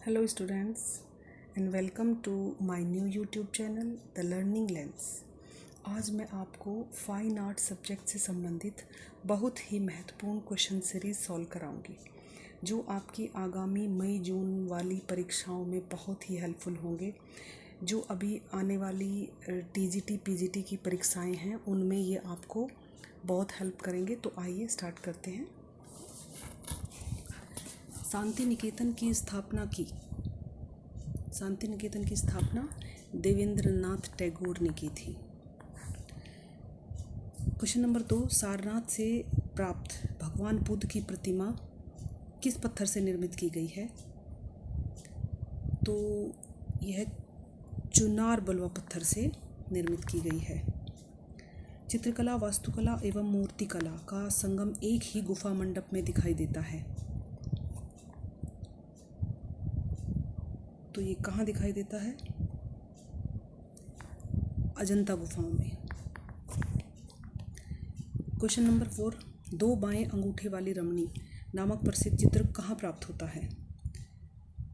Hello students and welcome to my new YouTube channel The Learning Lens। आज मैं आपको fine art subject से संबंधित बहुत ही महत्वपूर्ण क्वेश्चन सीरीज सॉल्व कराऊंगी जो आपकी आगामी मई जून वाली परीक्षाओं में बहुत ही हेल्पफुल होंगे। जो अभी आने वाली TGT PGT की परीक्षाएं हैं उनमें ये आपको बहुत हेल्प करेंगे। तो आइए स्टार्ट करते हैं। शांति निकेतन की स्थापना देवेंद्रनाथ टैगोर ने की थी। क्वेश्चन नंबर 2, सारनाथ से प्राप्त भगवान बुद्ध की प्रतिमा किस पत्थर से निर्मित की गई है? तो यह चुनार बलुआ पत्थर से निर्मित की गई है। चित्रकला, वास्तुकला एवं मूर्तिकला का संगम एक ही गुफा मंडप में दिखाई देता है। तो ये कहाँ दिखाई देता है? अजंता गुफाओं में। क्वेश्चन नंबर 4, दो बाएं अंगूठे वाली रमणी नामक प्रसिद्ध चित्र कहाँ प्राप्त होता है?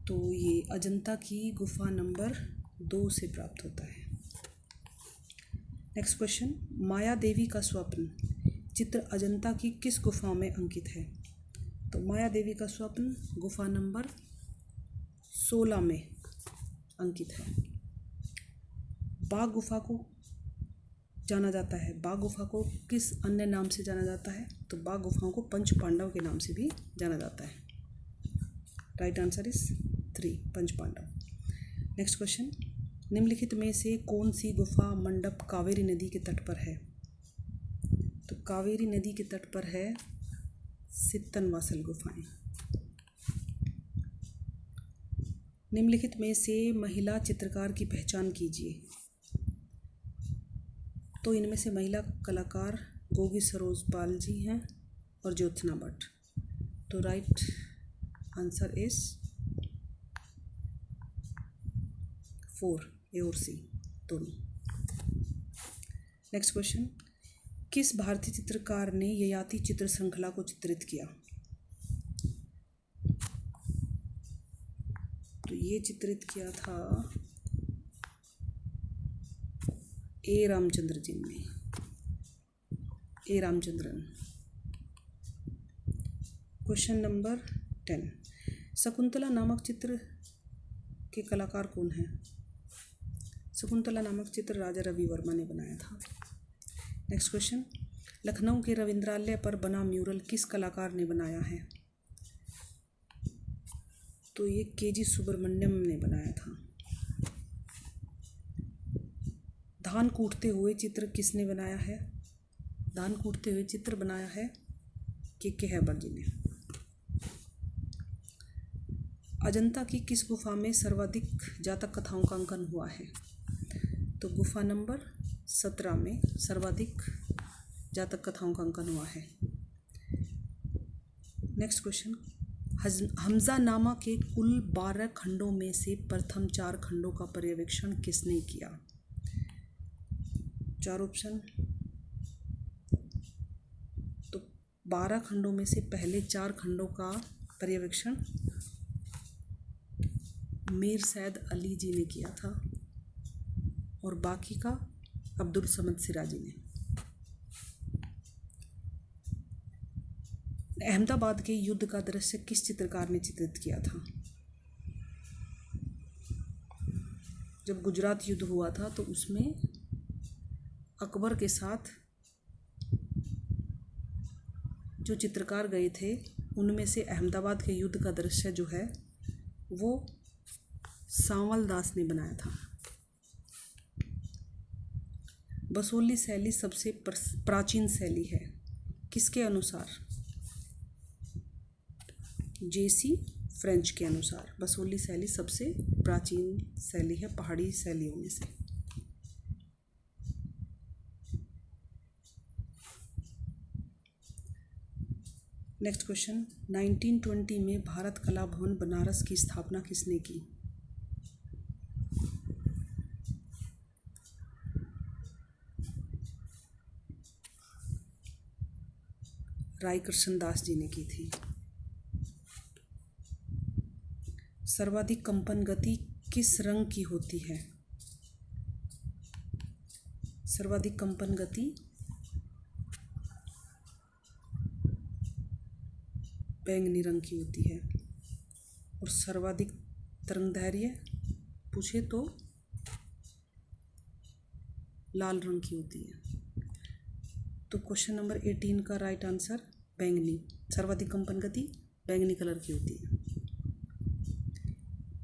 तो ये अजंता की गुफा नंबर 2 से प्राप्त होता है। नेक्स्ट क्वेश्चन, माया देवी का स्वप्न चित्र अजंता की किस गुफा में अंकित है? तो माया देवी का स्वप्न गुफा नंबर 16 में अंकित है। बाघ गुफा को जाना जाता है, बाघ गुफा को किस अन्य नाम से जाना जाता है? तो बाघ गुफाओं को पंच पांडव के नाम से भी जाना जाता है। राइट आंसर इज 3, पंच पांडव। नेक्स्ट क्वेश्चन, निम्नलिखित में से कौन सी गुफा मंडप कावेरी नदी के तट पर है? तो कावेरी नदी के तट पर है सित्तनवासल गुफाएं। निम्नलिखित में से महिला चित्रकार की पहचान कीजिए। तो इनमें से महिला कलाकार गोगी सरोज पाल जी हैं और ज्योत्सना भट्ट। तो राइट आंसर इज 4, ए और सी दोनों। नेक्स्ट क्वेश्चन, किस भारतीय चित्रकार ने ययाति चित्र श्रृंखला को चित्रित किया? तो ये चित्रित किया था ए रामचंद्र जी ने, ए रामचंद्रन। क्वेश्चन नंबर 10, शकुंतला नामक चित्र के कलाकार कौन हैं? शकुंतला नामक चित्र राजा रवि वर्मा ने बनाया था। नेक्स्ट क्वेश्चन, लखनऊ के रविंद्रालय पर बना म्यूरल किस कलाकार ने बनाया है? तो ये KG सुब्रमण्यम ने बनाया था। धान कूटते हुए चित्र किसने बनाया है? धान कूटते हुए चित्र बनाया है के हैबर जी ने। अजंता की किस गुफा में सर्वाधिक जातक कथाओं का अंकन हुआ है? तो गुफा नंबर 17 में सर्वाधिक जातक कथाओं का अंकन हुआ है। नेक्स्ट क्वेश्चन, हमजानामा के कुल 12 खंडों में से प्रथम 4 खंडों का पर्यवेक्षण किसने किया? 4 ऑप्शन। तो 12 खंडों में से पहले 4 खंडों का पर्यवेक्षण मीर सैद अली जी ने किया था और बाकी का अब्दुल समद सिराजी ने। अहमदाबाद के युद्ध का दृश्य किस चित्रकार ने चित्रित किया था? जब गुजरात युद्ध हुआ था तो उसमें अकबर के साथ जो चित्रकार गए थे उनमें से अहमदाबाद के युद्ध का दृश्य जो है वो सांवल दास ने बनाया था। बसोली शैली सबसे प्राचीन शैली है किसके अनुसार? JC फ्रेंच के अनुसार बसोली शैली सबसे प्राचीन शैली है पहाड़ी शैलियों में से। नेक्स्ट क्वेश्चन, 1920 में भारत कला भवन बनारस की स्थापना किसने की? राय कृष्ण दास जी ने की थी। सर्वाधिक कंपन गति किस रंग की होती है? सर्वाधिक कंपन गति बैंगनी रंग की होती है। और सर्वाधिक तरंगदैर्घ्य पूछे तो लाल रंग की होती है। तो क्वेश्चन नंबर 18 का राइट आंसर बैंगनी, सर्वाधिक कंपन गति बैंगनी कलर की होती है।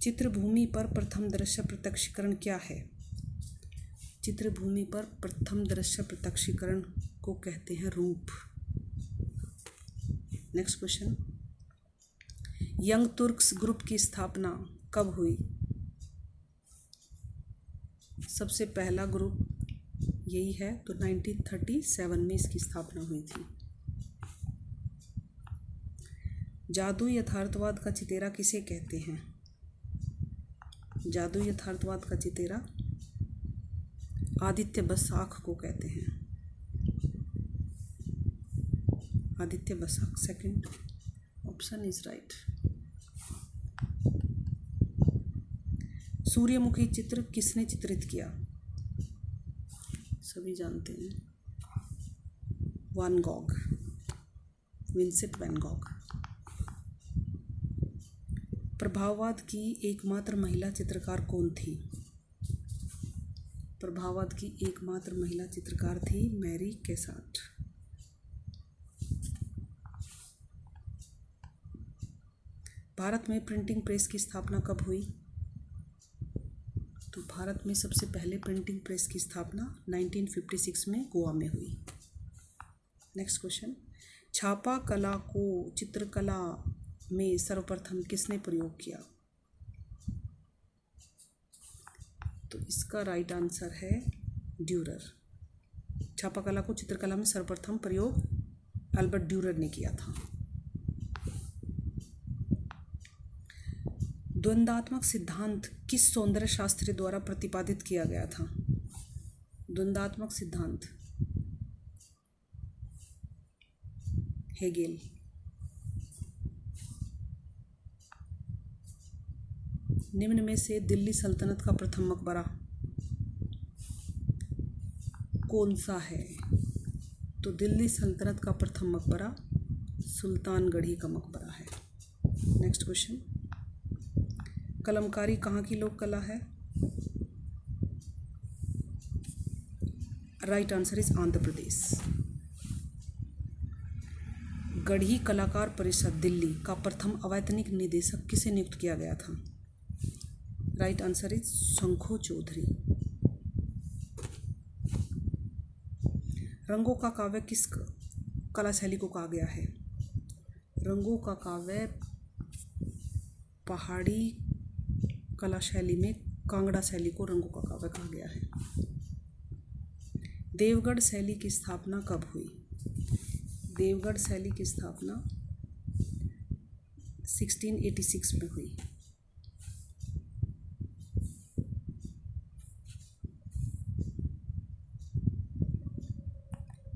चित्रभूमि पर प्रथम दृश्य प्रत्यक्षीकरण क्या है? चित्रभूमि पर प्रथम दृश्य प्रत्यक्षीकरण को कहते हैं रूप। Next question, young Turks group की स्थापना कब हुई? सबसे पहला ग्रुप यही है, तो 1937 में इसकी स्थापना हुई थी। जादू यथार्थवाद का चितेरा किसे कहते हैं? जादू यथार्थवाद का चितेरा आदित्य बसाक को कहते हैं। Aditya Basak, second option is right. सूर्यमुखी चित्र किसने चित्रित किया? सभी जानते हैं, Van Gogh, Vincent Van Gogh. प्रभाववाद की एकमात्र महिला चित्रकार कौन थी? प्रभाववाद की एकमात्र महिला चित्रकार थी मैरी कैसाट। भारत में प्रिंटिंग प्रेस की स्थापना कब हुई? तो भारत में सबसे पहले प्रिंटिंग प्रेस की स्थापना 1956 में गोवा में हुई। नेक्स्ट क्वेश्चन, छापा कला को चित्रकला में सर्वप्रथम किसने प्रयोग किया? तो इसका राइट आंसर है ड्यूरर। छापा कला को चित्रकला में सर्वप्रथम प्रयोग अल्बर्ट ड्यूरर ने किया था। द्वंद्वात्मक सिद्धांत किस सौंदर्य शास्त्री द्वारा प्रतिपादित किया गया था? द्वंद्वात्मक सिद्धांत हेगेल। निम्न में से दिल्ली सल्तनत का प्रथम मकबरा कौन सा है? तो दिल्ली सल्तनत का प्रथम मकबरा सुल्तानगढ़ी का मकबरा है। नेक्स्ट क्वेश्चन, कलमकारी कहाँ की लोक कला है? Right answer is Andhra Pradesh. गढ़ी कलाकार परिषद दिल्ली का प्रथम अवैतनिक निदेशक किसे नियुक्त किया गया था? Right answer is Sankho Chaudhuri. रंगों का काव्य किस कला शैली को कहा गया है? रंगों का काव्य पहाड़ी कला शैली में कांगड़ा शैली को रंगों का काव्य कहा गया है। देवगढ़ शैली की स्थापना कब हुई? देवगढ़ शैली की स्थापना 1686 में हुई।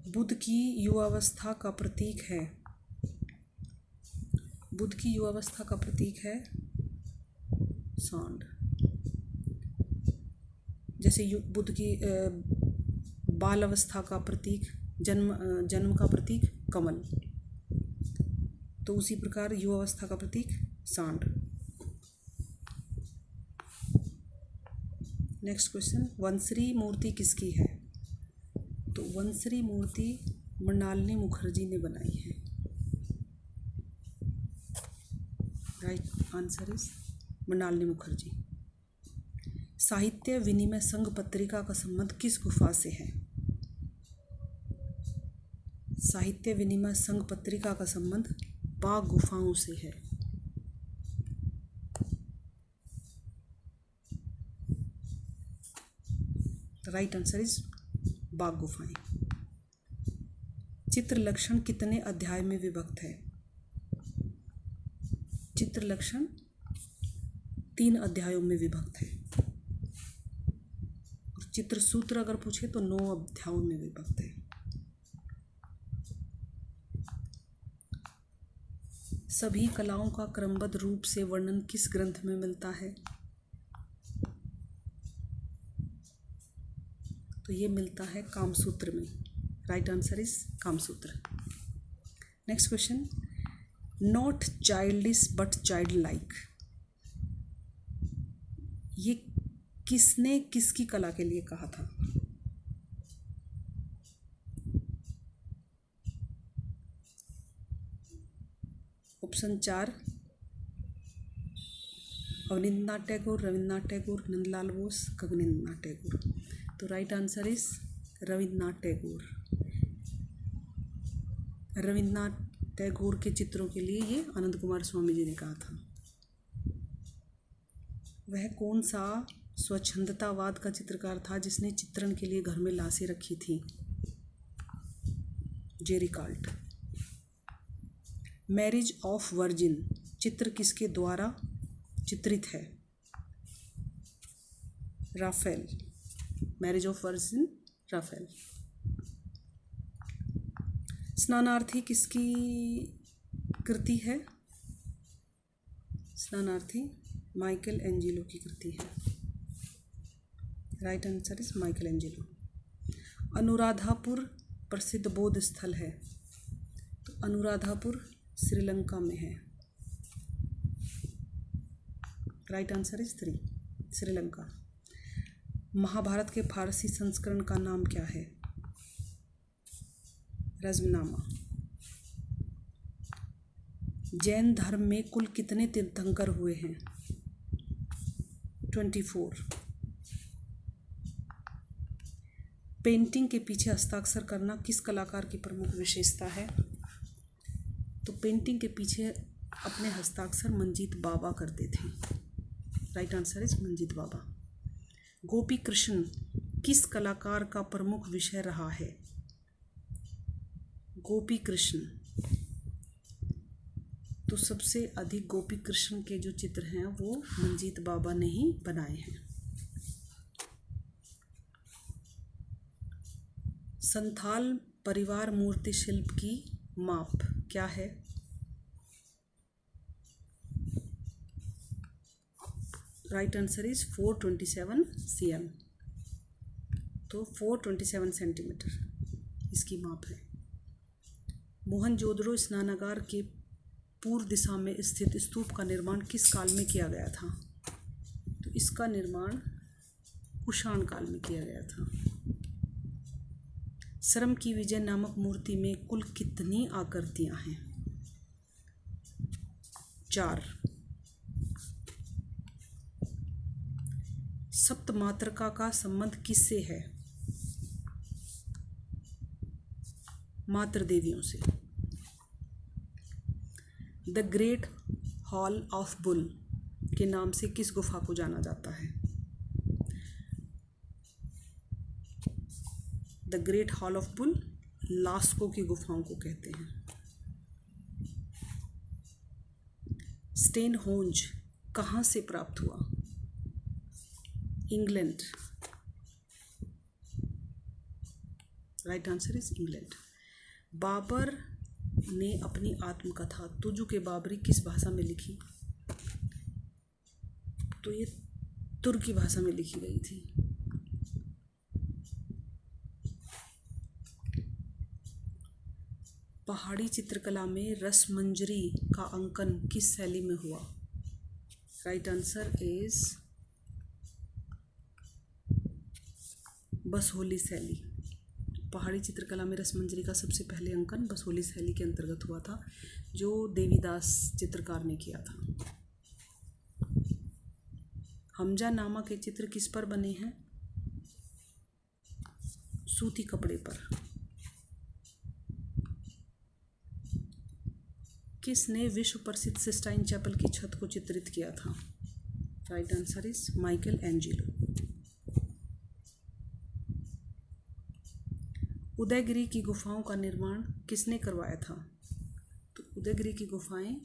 बुद्ध की युवावस्था का प्रतीक है? बुद्ध की युवावस्था का प्रतीक है सांड। जैसे बुद्ध की बाल अवस्था का प्रतीक, जन्म का प्रतीक कमल, तो उसी प्रकार युवावस्था का प्रतीक सांड। नेक्स्ट क्वेश्चन, वंशरी मूर्ति किसकी है? तो वंशरी मूर्ति मृणालिनी मुखर्जी ने बनाई है। Right answer is Mrinalini Mukherjee. साहित्य विनिमय संघ पत्रिका का संबंध किस गुफा से है? साहित्य विनिमय संघ पत्रिका का संबंध बाघ गुफाओं से है। राइट आंसर इज बाघ गुफाएं। चित्र लक्षण कितने अध्याय में विभक्त है? चित्र लक्षण 3 अध्यायों में विभक्त है। और चित्र सूत्र अगर पूछे तो 9 अध्यायों में विभक्त है। सभी कलाओं का क्रमबद्ध रूप से वर्णन किस ग्रंथ में मिलता है? तो ये मिलता है कामसूत्र में। Right answer is Kamasutra. Next question, not childish but child like, ये किसने किसकी कला के लिए कहा था? ऑप्शन 4, अवनींद्रनाथ टैगोर, रविन्द्रनाथ टैगोर, नंदलाल बोस, गगनेंद्रनाथ टैगोर। तो right answer is Rabindranath Tagore. Rabindranath Tagore के चित्रों के लिए ये आनंद कुमार स्वामी जी ने कहा था। वह कौन सा स्वच्छंदतावाद का चित्रकार था जिसने चित्रण के लिए घर में लाशें रखी थी? Gericault. Marriage of virgin चित्र किसके द्वारा चित्रित है? Raphael. Marriage of virgin, Raphael. स्नानार्थी किसकी कृति है? स्नानार्थी माइकल एंजेलो की कृति है। Right answer is Michelangelo. Anuradhapura प्रसिद्ध बौद्ध स्थल है, तो अनुराधापुर श्रीलंका में है। Right answer is 3, Sri Lanka. Mahabharata के फारसी संस्करण का नाम क्या है? रज़्मनामा। जैन धर्म में कुल कितने तीर्थंकर हुए हैं? 24। पेंटिंग के पीछे हस्ताक्षर करना किस कलाकार की प्रमुख विशेषता है? तो पेंटिंग के पीछे अपने हस्ताक्षर मंजीत बाबा करते थे। राइट आंसर इज मंजीत बाबा। गोपी कृष्ण किस कलाकार का प्रमुख विषय रहा है? गोपी कृष्ण, तो सबसे अधिक गोपी कृष्ण के जो चित्र हैं वो मंजीत बाबा ने ही बनाए हैं। संथाल परिवार मूर्ति शिल्प की माप क्या है? राइट आंसर इज 427 cm, तो 427 सेंटीमीटर इसकी माप है। मोहनजोदड़ो स्नानागार के पूर्व दिशा में स्थित स्तूप का निर्माण किस काल में किया गया था? तो इसका निर्माण कुषाण काल में किया गया था। श्रम की विजय नामक मूर्ति में कुल कितनी आकृतियां हैं? 4। सप्तमातृका का संबंध किससे है? मातृ देवियों से। The great hall of bull के नाम से किस गुफा को जाना जाता है? The great hall of bull Lascaux की गुफाओं को कहते हैं। स्टोनहेंज कहाँ से प्राप्त हुआ? England. Right answer is England. Babur ने अपनी आत्मकथा तुजु के बाबरी किस भाषा में लिखी? तो ये तुर्की भाषा में लिखी गई थी। पहाड़ी चित्रकला में रसमंजरी का अंकन किस शैली में हुआ? राइट आंसर इज बसोहली शैली। पहाड़ी चित्रकला में रसमंजरी का सबसे पहले अंकन बसोहली शैली के अंतर्गत हुआ था, जो देवीदास चित्रकार ने किया था। हमजा नामा के चित्र किस पर बने हैं? सूती कपड़े पर। किसने विश्व प्रसिद्ध सिस्टाइन चैपल की छत को चित्रित किया था? Right answer is Michael Angelo. Udayagiri की गुफाओं का निर्माण किसने करवाया था? तो उदयगिरि की गुफाएं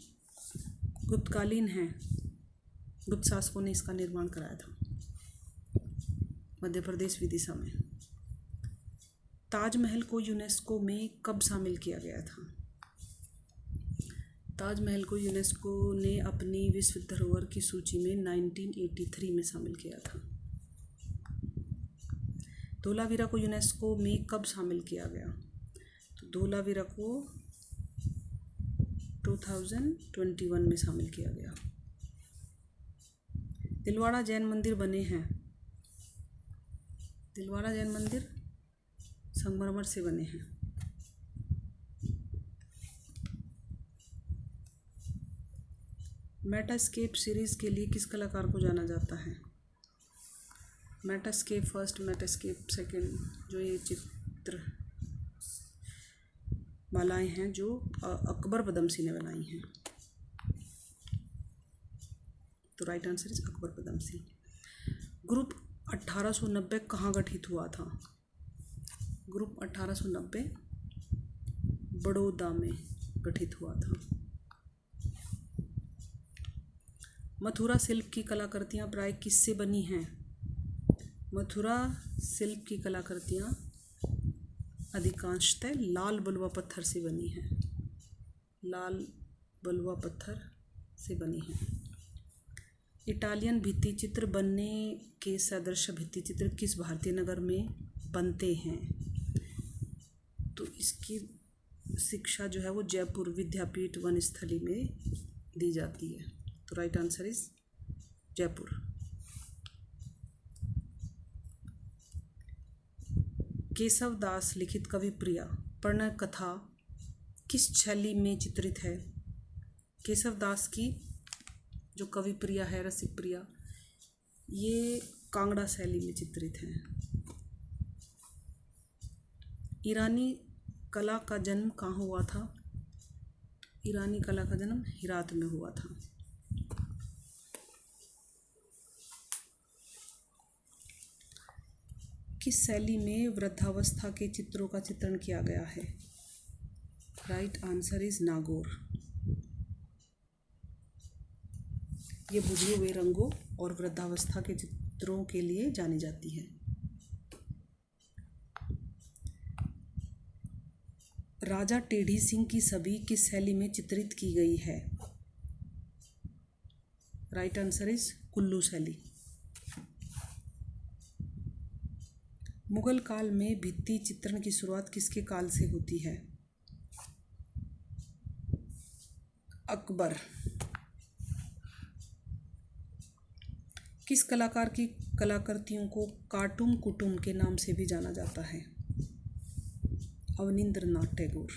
गुप्तकालीन हैं, गुप्त शासकों ने इसका निर्माण कराया था मध्य प्रदेश विदिशा में। ताजमहल को यूनेस्को में कब शामिल किया गया था? ताजमहल को यूनेस्को ने अपनी विश्व धरोहर की सूची में 1983 में शामिल किया था। धोलावीरा को यूनेस्को में कब शामिल किया गया? तो धोलावीरा को 2021 में शामिल किया गया। दिलवाड़ा जैन मंदिर बने हैं। दिलवाड़ा जैन मंदिर संगमरमर से बने हैं। मेटास्केप सीरीज़ के लिए किस कलाकार को जाना जाता है? मेटास्केप फर्स्ट, मेटास्केप सेकंड, जो ये चित्र मालाएं हैं जो अकबर पदमसी ने बनाई हैं। तो right answer is Akbar Padamsee. Group 1890 कहाँ गठित हुआ था? ग्रुप 1890 बड़ौदा में गठित हुआ था। मथुरा शिल्प की कलाकृतियाँ प्राय किससे बनी हैं? मथुरा शिल्प की कलाकृतियाँ अधिकांशतः लाल बलुआ पत्थर से बनी हैं। लाल बलुआ पत्थर से बनी हैं। इटालियन भित्ति चित्र बनने के सदृश भित्ति चित्र किस भारतीय नगर में बनते हैं? तो इसकी शिक्षा जो है वो जयपुर विद्यापीठ वनस्थली में दी जाती है। तो right answer is Jaipur. Keshav Das लिखित कविप्रिया प्रणय कथा किस शैली में चित्रित है? केशव दास की जो कविप्रिया है, रसिक प्रिया, ये कांगड़ा शैली में चित्रित है। ईरानी कला का जन्म कहाँ हुआ था? ईरानी कला का जन्म हिरात में हुआ था। किस शैली में वृद्धावस्था के चित्रों का चित्रण किया गया है? Right answer is Nagaur. ये बुझे हुए रंगों और वृद्धावस्था के चित्रों के लिए जानी जाती है। राजा टेढ़ी सिंह की छवि किस शैली में चित्रित की गई है? राइट आंसर इज कुल्लू शैली। मुगल काल में भित्ति चित्रण की शुरुआत किसके काल से होती है? अकबर। किस कलाकार की कलाकृतियों को कार्टून कुटुम के नाम से भी जाना जाता है? Abanindranath Tagore.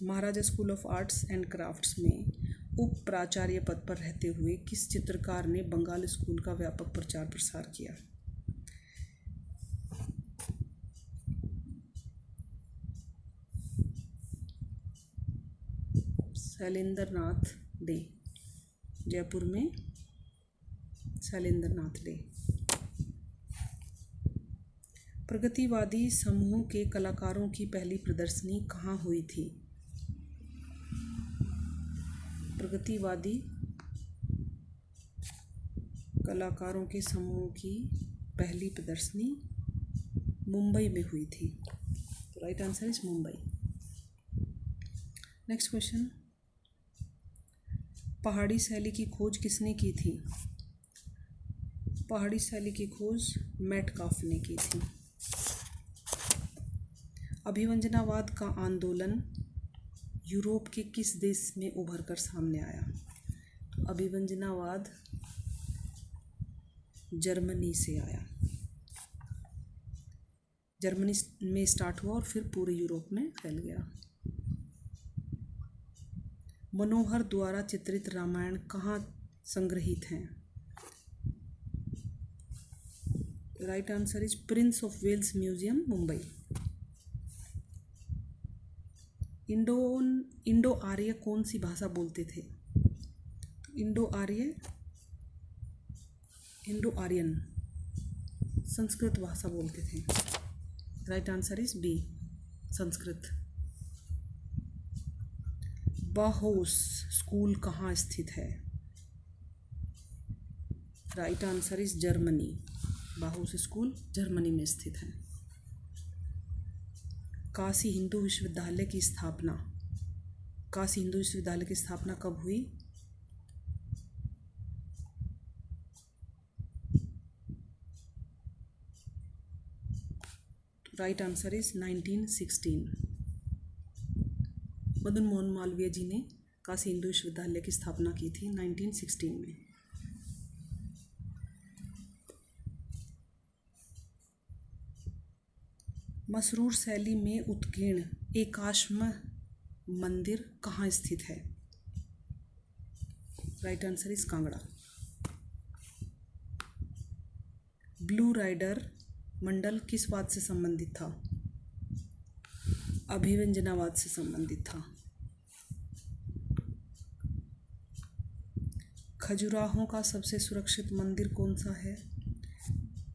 Maharaja school of arts and crafts में उप प्राचार्य पद पर रहते हुए किस चित्रकार ने बंगाल स्कूल का व्यापक प्रचार प्रसार किया? शैलेंद्रनाथ डे। जयपुर में शैलेंद्रनाथ डे। प्रगतिवादी समूह के कलाकारों की पहली प्रदर्शनी कहाँ हुई थी? प्रगतिवादी कलाकारों के समूह की पहली प्रदर्शनी मुंबई में हुई थी। तो right answer is Mumbai. Next question, पहाड़ी शैली की खोज किसने की थी? पहाड़ी शैली की खोज मेटकाफ ने की थी। अभिवंजनावाद का आंदोलन यूरोप के किस देश में उभर कर सामने आया? तो अभिवंजनावाद जर्मनी से आया। जर्मनी में स्टार्ट हुआ और फिर पूरे यूरोप में फैल गया। मनोहर द्वारा चित्रित रामायण कहाँ संग्रहित हैं? Right answer is prince of Wales museum, Mumbai. Indo आर्य कौन सी भाषा बोलते थे? इंडो आर्यन संस्कृत भाषा बोलते थे। Right answer is B, Sanskrit. Bauhaus school कहाँ स्थित है? Right answer is Germany. Bauhaus school Germany में स्थित है। काशी हिंदू विश्वविद्यालय की स्थापना काशी हिंदू विश्वविद्यालय की स्थापना कब हुई? Right answer is 1916। Madan Mohan Malviya ji ने काशी हिंदू विश्वविद्यालय की स्थापना की थी 1916 में। मसरूर शैली में उत्कीर्ण एकाश्म मंदिर कहाँ स्थित है? Right answer is Kangra. Blue rider मंडल किस वाद से संबंधित था? अभिव्यंजनावाद से संबंधित था। खजुराहो का सबसे सुरक्षित मंदिर कौन सा है?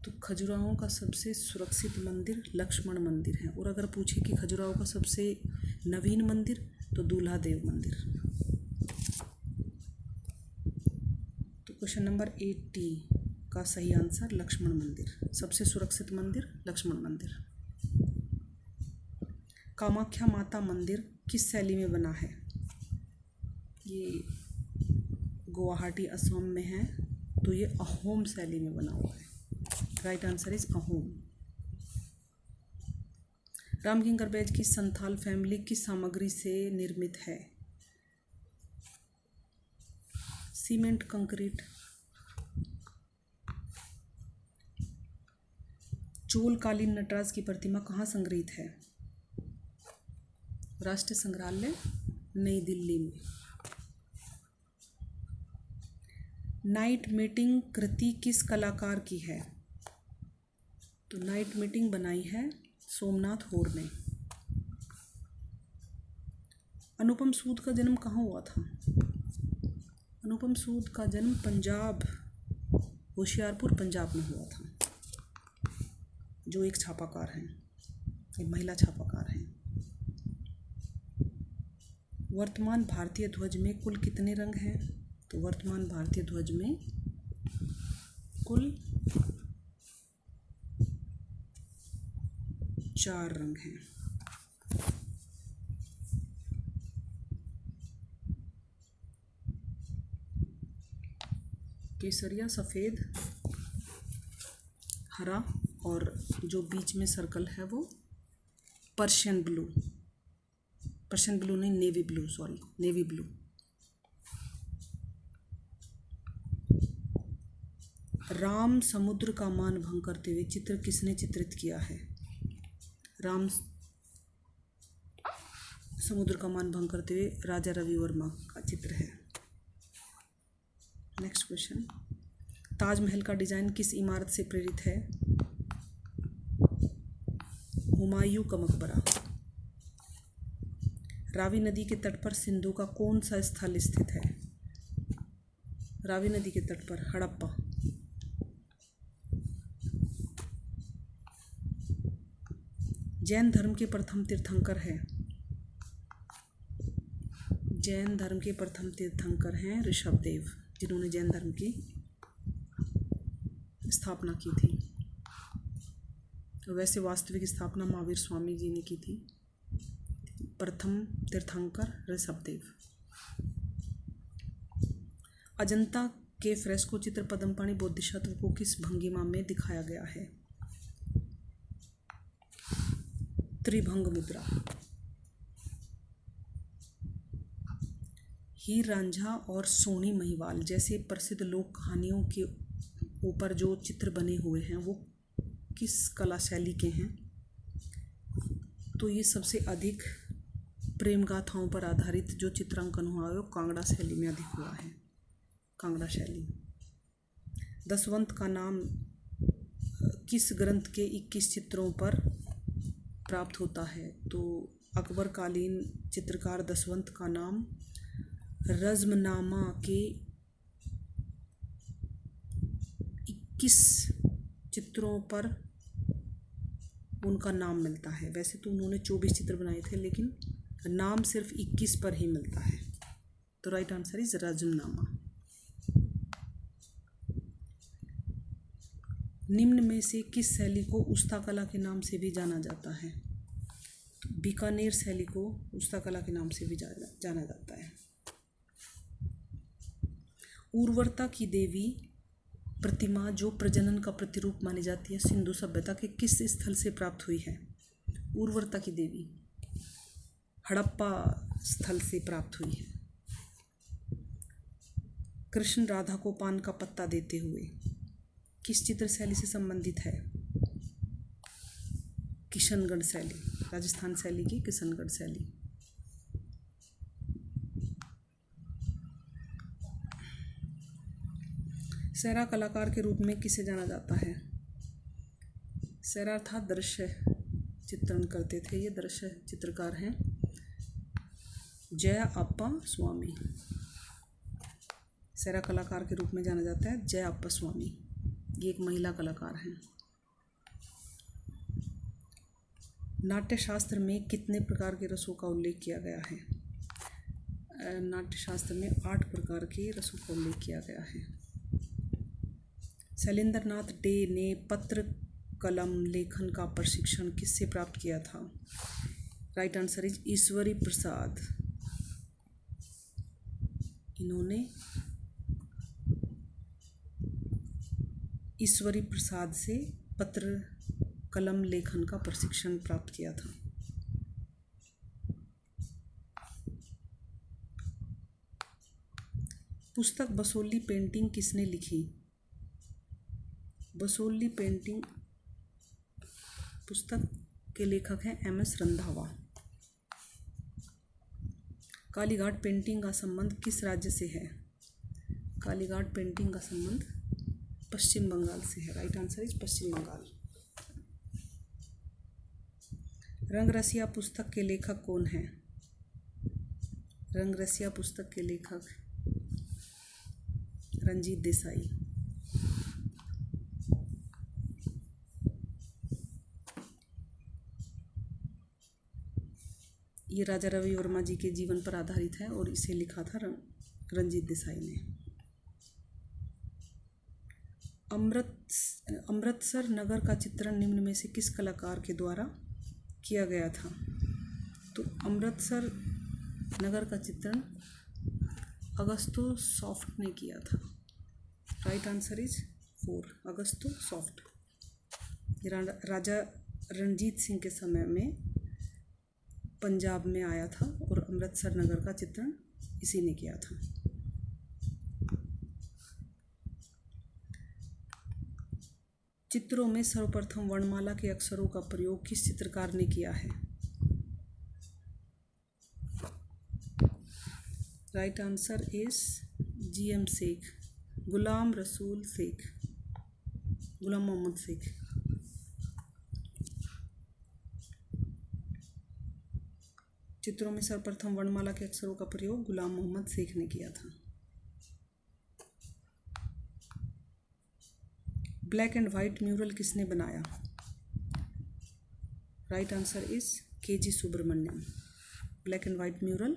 तो खजुराहो का सबसे सुरक्षित मंदिर लक्ष्मण मंदिर है। और अगर पूछे कि खजुराहो का सबसे नवीन मंदिर तो दूल्हा देव मंदिर। तो क्वेश्चन नंबर 80 का सही आंसर लक्ष्मण मंदिर। सबसे सुरक्षित मंदिर लक्ष्मण मंदिर। कामाख्या माता मंदिर किस शैली में बना है? ये गुवाहाटी असम में है, तो ये अहोम शैली में बना हुआ है। Right answer is Ahom. Ramkinkar Baij की संथाल फैमिली किस सामग्री से निर्मित है? Cement, concrete. चोलकालीन नटराज की प्रतिमा कहाँ संग्रहित है? राष्ट्रीय संग्रहालय नई दिल्ली में। नाइट मीटिंग कृति किस कलाकार की है? तो नाइट मीटिंग बनाई है सोमनाथ होर ने। अनुपम सूद का जन्म कहाँ हुआ था? अनुपम सूद का जन्म पंजाब, होशियारपुर पंजाब में हुआ था, जो एक छापाकार हैं, एक महिला छापाकार हैं। वर्तमान भारतीय ध्वज में कुल कितने रंग हैं? तो वर्तमान भारतीय ध्वज में कुल 4 रंग हैं। केसरिया, सफ़ेद, हरा, और जो बीच में सर्कल है वो पर्शियन ब्लू। पर्शियन ब्लू नहीं, navy blue, sorry, navy blue. Ram समुद्र का मान भंग करते हुए चित्र किसने चित्रित किया है? राम समुद्र का मान भंग करते हुए राजा रवि वर्मा का चित्र है। नेक्स्ट क्वेश्चन, ताजमहल का डिजाइन किस इमारत से प्रेरित है? हुमायूं का मकबरा। रावी नदी के तट पर सिंधु का कौन सा स्थल स्थित है? रावी नदी के तट पर हड़प्पा। जैन धर्म के प्रथम तीर्थंकर है? जैन धर्म के प्रथम तीर्थंकर हैं ऋषभदेव, जिन्होंने जैन धर्म की स्थापना की थी। वैसे वास्तविक स्थापना महावीर स्वामी जी ने की थी। प्रथम तीर्थंकर ऋषभदेव। अजंता के फ्रेस्को चित्र पद्मपाणि बोधिसत्व को किस भंगिमा में दिखाया गया है? त्रिभंग मुद्रा। हीर रांझा और सोनी महिवाल जैसे प्रसिद्ध लोक कहानियों के ऊपर जो चित्र बने हुए हैं वो किस कला शैली के हैं? तो ये सबसे अधिक प्रेम गाथाओं पर आधारित जो चित्रांकन हुआ है वो कांगड़ा शैली में अधिक हुआ है। कांगड़ा शैली। दसवंत का नाम किस ग्रंथ के 21 चित्रों पर प्राप्त होता है? तो अकबरकालीन चित्रकार दसवंत का नाम रज़्मनामा के 21 चित्रों पर उनका नाम मिलता है। वैसे तो उन्होंने 24 चित्र बनाए थे, लेकिन नाम सिर्फ 21 पर ही मिलता है। तो राइट आंसर इज रज़्मनामा। निम्न में से किस शैली को उस्ता कला के नाम से भी जाना जाता है? बीकानेर शैली को पुस्तकला के नाम से भी जाना जाता है। उर्वरता की देवी प्रतिमा जो प्रजनन का प्रतिरूप मानी जाती है सिंधु सभ्यता के किस स्थल से प्राप्त हुई है? उर्वरता की देवी हड़प्पा स्थल से प्राप्त हुई है। कृष्ण राधा को पान का पत्ता देते हुए किस चित्र शैली से संबंधित है? किशनगढ़ शैली, राजस्थान शैली की किशनगढ़ शैली। सहरा कलाकार के रूप में किसे जाना जाता है? सहरा अर्थात दृश्य चित्रण करते थे, ये दृश्य चित्रकार हैं जय अप्पा स्वामी। सहरा कलाकार के रूप में जाना जाता है जय अप्पा स्वामी, ये एक महिला कलाकार हैं। नाट्यशास्त्र में कितने प्रकार के रसों का उल्लेख किया गया है? नाट्यशास्त्र में 8 प्रकार के रसों का उल्लेख किया गया है। शैलेंद्रनाथ डे ने पत्र कलम लेखन का प्रशिक्षण किससे प्राप्त किया था? Right answer is Ishwari Prasad. इन्होंने ईश्वरी प्रसाद से पत्र कलम लेखन का प्रशिक्षण प्राप्त किया था। पुस्तक बसोली पेंटिंग किसने लिखी? बसोली पेंटिंग पुस्तक के लेखक हैं एम.एस. रंधावा। कालीघाट पेंटिंग का संबंध किस राज्य से है? कालीघाट पेंटिंग का संबंध पश्चिम बंगाल से है। राइट आंसर इज पश्चिम बंगाल। रंगरसिया पुस्तक के लेखक कौन हैं? रंगरसिया पुस्तक के लेखक रंजीत देसाई। ये राजा रवि वर्मा जी के जीवन पर आधारित है और इसे लिखा था रंजीत देसाई ने। अमृतसर नगर का चित्रण निम्न में से किस कलाकार के द्वारा किया गया था? तो अमृतसर नगर का चित्रण अगस्तो सॉफ्ट ने किया था। Right answer is 4 August Schoefft. Raja Ranjit Singh के समय में पंजाब में आया था और अमृतसर नगर का चित्रण इसी ने किया था। चित्रों में सर्वप्रथम वर्णमाला के अक्षरों का प्रयोग किस चित्रकार ने किया है? Right answer is GM Sheikh, Gulam Mohammed Sheikh. चित्रों में सर्वप्रथम वर्णमाला के अक्षरों का प्रयोग गुलाम मोहम्मद शेख ने किया था। ब्लैक एंड वाइट म्यूरल किसने बनाया? Right answer is KG Subramanyan. Black and white mural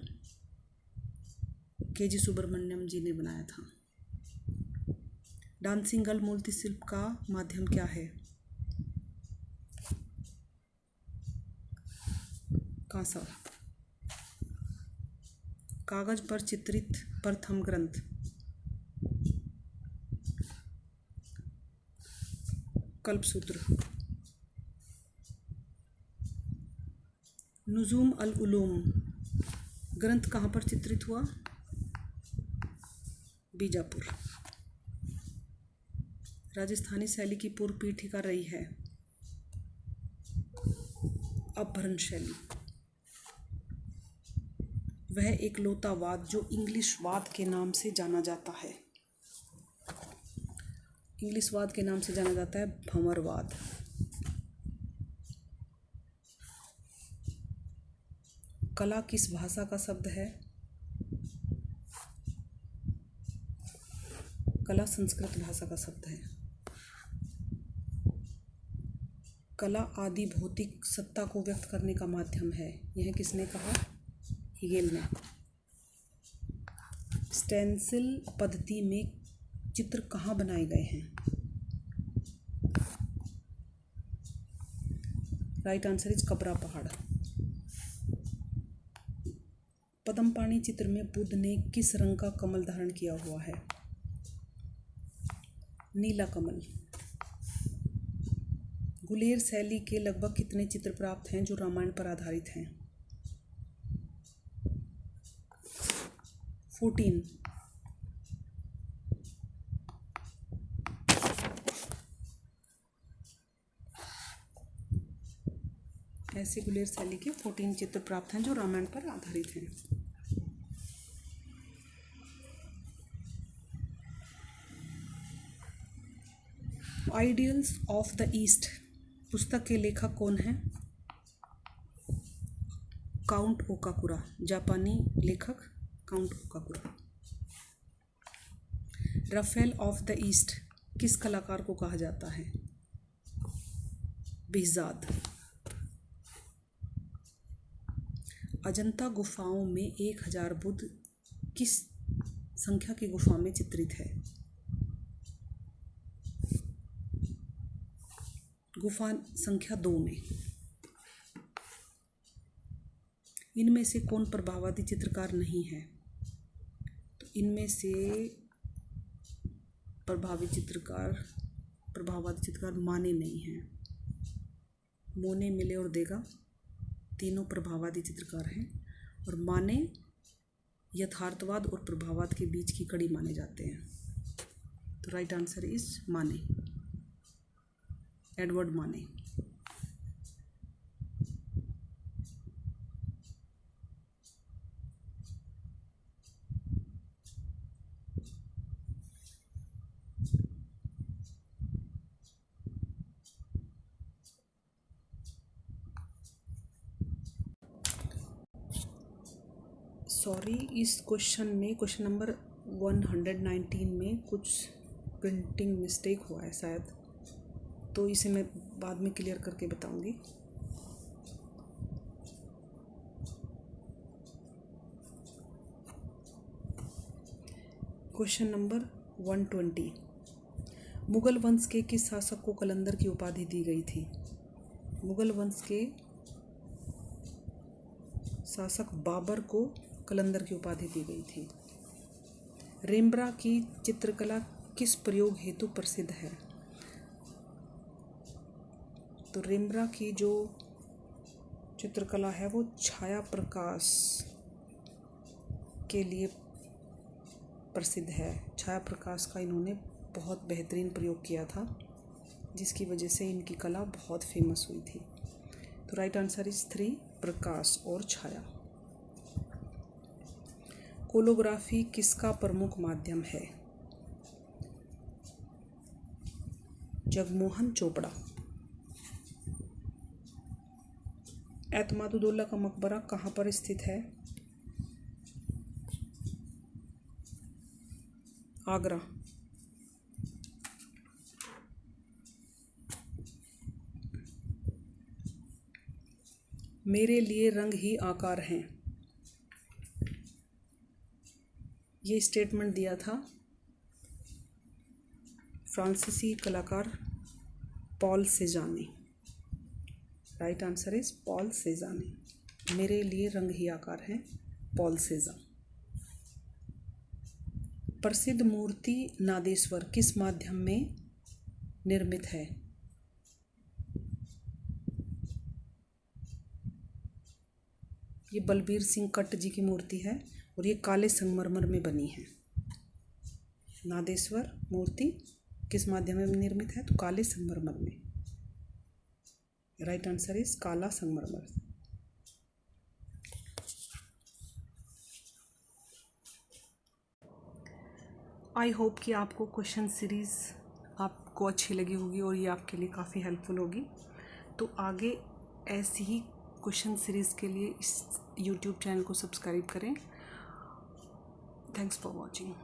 KG Subramanyan ji ने बनाया था। डांसिंग गर्ल मूर्ति शिल्प का माध्यम क्या है? कांसा। कागज पर चित्रित प्रथम ग्रंथ? कल्पसूत्र। नुजूम अल उलूम ग्रंथ कहाँ पर चित्रित हुआ? बीजापुर। राजस्थानी शैली की पूर्व पीठिका रही है अपभ्रंश शैली। वह एक लौतावाद जो इंग्लिशवाद के नाम से जाना जाता है। इंग्लिशवाद के नाम से जाना जाता है भंवरवाद। कला किस भाषा का शब्द है? कला संस्कृत भाषा का शब्द है। कला आदि भौतिक सत्ता को व्यक्त करने का माध्यम है, यह किसने कहा? हेगेल ने। स्टेंसिल पद्धति में चित्र कहाँ बनाए गए हैं? राइट आंसर इज कबरा पहाड़। पद्मपाणि चित्र में बुद्ध ने किस रंग का कमल धारण किया हुआ है? नीला कमल। गुलेर शैली के लगभग कितने चित्र प्राप्त हैं जो रामायण पर आधारित हैं? 14। ऐसे गुलेर शैली के 14 चित्र प्राप्त हैं जो रामायण पर आधारित हैं। आइडियल्स ऑफ द ईस्ट पुस्तक के लेखक कौन हैं? काउंट ओकाकुरा, जापानी लेखक Count Okakura. Raphael of the East किस कलाकार को कहा जाता है? बिहजाद। अजंता गुफाओं में 1000 बुद्ध किस संख्या की गुफा में चित्रित है? गुफा संख्या 2 में। इनमें से कौन प्रभाववादी चित्रकार नहीं है? तो इनमें से प्रभाववादी चित्रकार माने नहीं हैं। मोने, मिले और देगा तीनों प्रभाववादी चित्रकार हैं, और माने यथार्थवाद और प्रभाववाद के बीच की कड़ी माने जाते हैं। तो राइट आंसर इज माने, एडवर्ड माने। सॉरी, इस क्वेश्चन नंबर 119 में कुछ प्रिंटिंग मिस्टेक हुआ है शायद, तो इसे मैं बाद में क्लियर करके बताऊंगी। क्वेश्चन नंबर 120, मुगल वंश के किस शासक को कलंदर की उपाधि दी गई थी? मुगल वंश के शासक बाबर को कलंदर की उपाधि दी गई थी। रेम्ब्रा की चित्रकला किस प्रयोग हेतु प्रसिद्ध है? तो रेम्ब्रा की जो चित्रकला है वो छाया प्रकाश के लिए प्रसिद्ध है। छाया प्रकाश का इन्होंने बहुत बेहतरीन प्रयोग किया था, जिसकी वजह से इनकी कला बहुत फेमस हुई थी। तो राइट आंसर इज 3, प्रकाश और छाया। कोलोग्राफी किसका प्रमुख माध्यम है? जगमोहन चोपड़ा। एतमादुद्दौला का मकबरा कहाँ पर स्थित है? आगरा। मेरे लिए रंग ही आकार हैं, ये स्टेटमेंट दिया था फ्रांसीसी कलाकार पॉल सेजान ने। Right answer is Paul Cezanne. मेरे लिए रंग ही आकार हैं, पॉल सेजान। प्रसिद्ध मूर्ति नादेश्वर किस माध्यम में निर्मित है? ये बलबीर सिंह कट्ट जी की मूर्ति है और ये काले संगमरमर में बनी है। नादेश्वर मूर्ति किस माध्यम में निर्मित है? तो काले संगमरमर में। राइट आंसर इज काला संगमरमर। आई होप कि आपको क्वेश्चन सीरीज़ आपको अच्छी लगी होगी और ये आपके लिए काफ़ी हेल्पफुल होगी। तो आगे ऐसी ही क्वेश्चन सीरीज़ के लिए इस यूट्यूब चैनल को सब्सक्राइब करें। Thanks for watching.